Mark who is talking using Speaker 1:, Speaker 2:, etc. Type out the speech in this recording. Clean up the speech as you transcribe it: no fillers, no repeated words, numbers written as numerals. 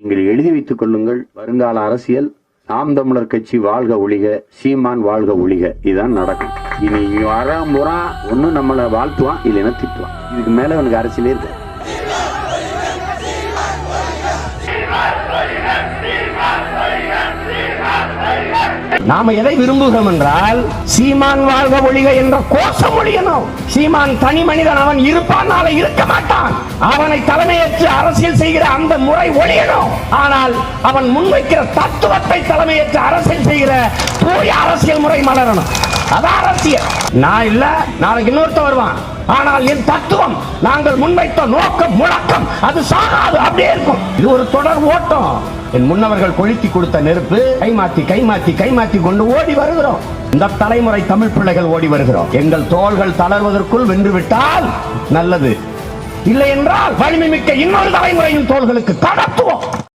Speaker 1: நீங்கள் எழுதி வைத்துக் கொள்ளுங்கள். வருங்கால அரசியல் நாம் தமிழர் கட்சி வாழ்க ஒழிக, சீமான் வாழ்க ஒழிக, இதுதான் நடக்கும். இனி வரமுறா ஒண்ணு நம்மளை வாழ்த்துவான், இல்லைன்னா திட்டுவான். இதுக்கு மேல அவனுக்கு அரசியலே இருக்கு.
Speaker 2: நாம எதை விரும்புகிறோம் என்றால், சீமான் வாழ்க ஒழிக என்ற கோஷம் ஒழியணும். சீமான் தனி மனிதன், அவன் இருப்பான், நாளை இருக்க மாட்டான். அவனை தலைமையேற்று அரசியல் செய்கிற அந்த முறை ஒழியணும். ஆனால் அவன் முன்வைக்கிற தத்துவத்தை தலைமையேற்று அரசியல் செய்கிற தூய அரசியல் முறை மலரணும். அதான் அரசியல். நான் இல்ல, நாளைக்கு இன்னொருத்த வருவான். ஆனால் என் தத்துவம், நாங்கள் முன்வைத்த நோக்கம், முழக்கம் அது சாகாது, அப்படியே இருக்கும். இது ஒரு தொடர் ஓட்டம். என் முன்னவர்கள் கொளுத்தி கொடுத்த நெருப்பு கைமாத்தி கொண்டு ஓடி வருகிறோம். இந்த தலைமுறை தமிழ் பிள்ளைகள் ஓடி வருகிறோம். எங்கள் தோள்கள் தளர்வதற்குள் வென்று விட்டால் நல்லது, இல்லை என்றால் வலிமை மிக்க இன்னொரு தலைமுறையின் தோள்களுக்கு கடத்துவோம்.